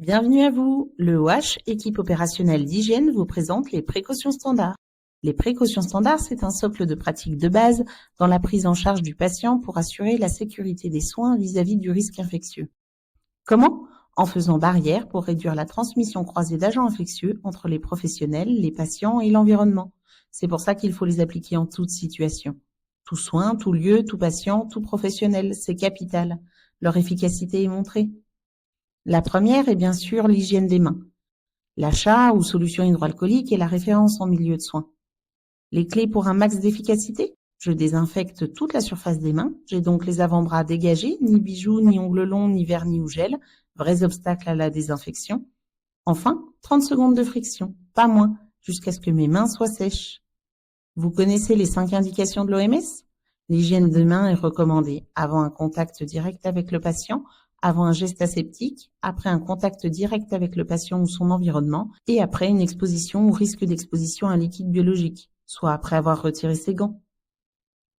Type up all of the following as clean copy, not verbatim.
Bienvenue à vous. Le OH, équipe opérationnelle d'hygiène, vous présente les précautions standards. Les précautions standards, c'est un socle de pratiques de base dans la prise en charge du patient pour assurer la sécurité des soins vis-à-vis du risque infectieux. Comment? En faisant barrière pour réduire la transmission croisée d'agents infectieux entre les professionnels, les patients et l'environnement. C'est pour ça qu'il faut les appliquer en toute situation. Tout soin, tout lieu, tout patient, tout professionnel, c'est capital. Leur efficacité est montrée. La première est bien sûr l'hygiène des mains. L'achat ou solution hydroalcoolique est la référence en milieu de soins. Les clés pour un max d'efficacité? Je désinfecte toute la surface des mains. J'ai donc les avant-bras dégagés, ni bijoux, ni ongles longs, ni vernis ou gel. Vrais obstacles à la désinfection. Enfin, 30 secondes de friction, pas moins, jusqu'à ce que mes mains soient sèches. Vous connaissez les 5 indications de l'OMS? L'hygiène des mains est recommandée avant un contact direct avec le patient, avant un geste aseptique, après un contact direct avec le patient ou son environnement, et après une exposition ou risque d'exposition à un liquide biologique, soit après avoir retiré ses gants.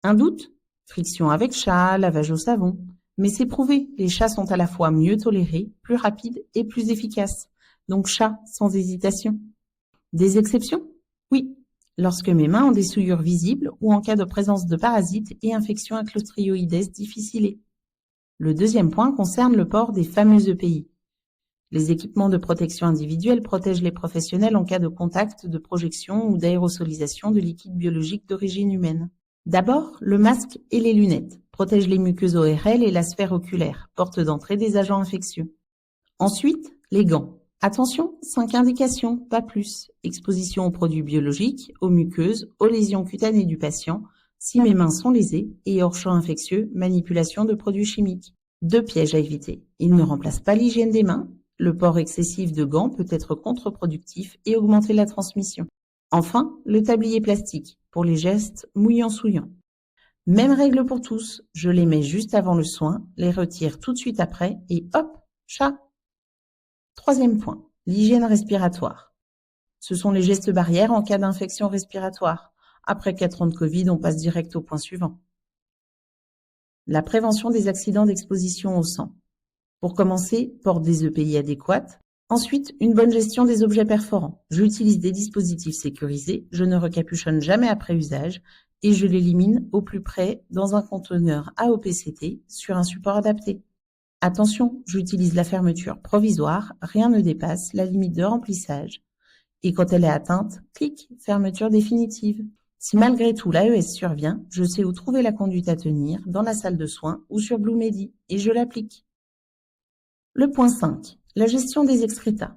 Un doute? Friction avec chat, lavage au savon. Mais c'est prouvé, les chats sont à la fois mieux tolérés, plus rapides et plus efficaces. Donc chat, sans hésitation. Des exceptions? Oui, lorsque mes mains ont des souillures visibles ou en cas de présence de parasites et infections à Clostridoides difficile. Le deuxième point concerne le port des fameux EPI. Les équipements de protection individuelle protègent les professionnels en cas de contact, de projection ou d'aérosolisation de liquide biologique d'origine humaine. D'abord, le masque et les lunettes protègent les muqueuses ORL et la sphère oculaire, porte d'entrée des agents infectieux. Ensuite, les gants. Attention, 5 indications, pas plus. Exposition aux produits biologiques, aux muqueuses, aux lésions cutanées du patient, si mes mains sont lésées, et hors champ infectieux, manipulation de produits chimiques. 2 pièges à éviter. Ils ne remplacent pas l'hygiène des mains. Le port excessif de gants peut être contre-productif et augmenter la transmission. Enfin, le tablier plastique, pour les gestes mouillants-souillants. Même règle pour tous, je les mets juste avant le soin, les retire tout de suite après et hop, chat. Troisième point, l'hygiène respiratoire. Ce sont les gestes barrières en cas d'infection respiratoire. Après 4 ans de Covid, on passe direct au point suivant. La prévention des accidents d'exposition au sang. Pour commencer, port des EPI adéquates. Ensuite, une bonne gestion des objets perforants. J'utilise des dispositifs sécurisés, je ne recapuchonne jamais après usage et je l'élimine au plus près dans un conteneur AOPCT sur un support adapté. Attention, j'utilise la fermeture provisoire, rien ne dépasse la limite de remplissage. Et quand elle est atteinte, clic, fermeture définitive. Si malgré tout l'AES survient, je sais où trouver la conduite à tenir, dans la salle de soins ou sur BlueMedi, et je l'applique. Le point 5. La gestion des excrétas.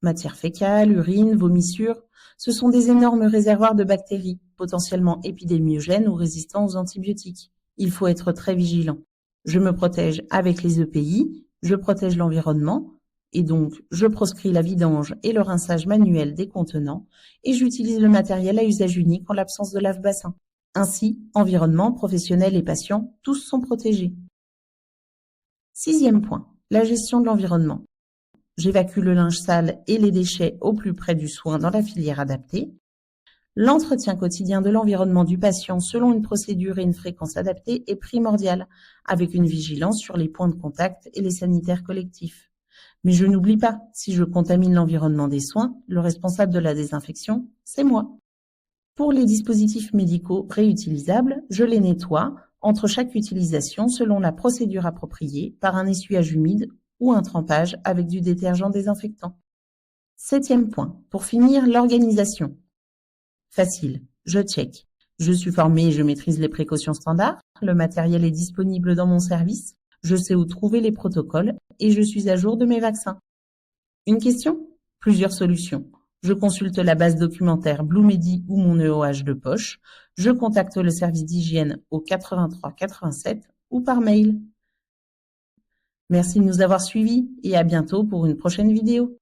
Matière fécale, urine, vomissures, ce sont des énormes réservoirs de bactéries, potentiellement épidémiogènes ou résistants aux antibiotiques. Il faut être très vigilant. Je me protège avec les EPI, je protège l'environnement, et donc je proscris la vidange et le rinçage manuel des contenants, et j'utilise le matériel à usage unique en l'absence de lave-bassin. Ainsi, environnement, professionnels et patients, tous sont protégés. 6e point, la gestion de l'environnement. J'évacue le linge sale et les déchets au plus près du soin dans la filière adaptée. L'entretien quotidien de l'environnement du patient selon une procédure et une fréquence adaptée est primordial, avec une vigilance sur les points de contact et les sanitaires collectifs. Mais je n'oublie pas, si je contamine l'environnement des soins, le responsable de la désinfection, c'est moi. Pour les dispositifs médicaux réutilisables, je les nettoie entre chaque utilisation selon la procédure appropriée par un essuyage humide ou un trempage avec du détergent désinfectant. 7e point, pour finir, l'organisation. Facile, je check. Je suis formé et je maîtrise les précautions standards, le matériel est disponible dans mon service, je sais où trouver les protocoles et je suis à jour de mes vaccins. Une question? Plusieurs solutions. Je consulte la base documentaire BlueMedi ou mon EOH de poche, je contacte le service d'hygiène au 83 87 ou par mail. Merci de nous avoir suivis et à bientôt pour une prochaine vidéo.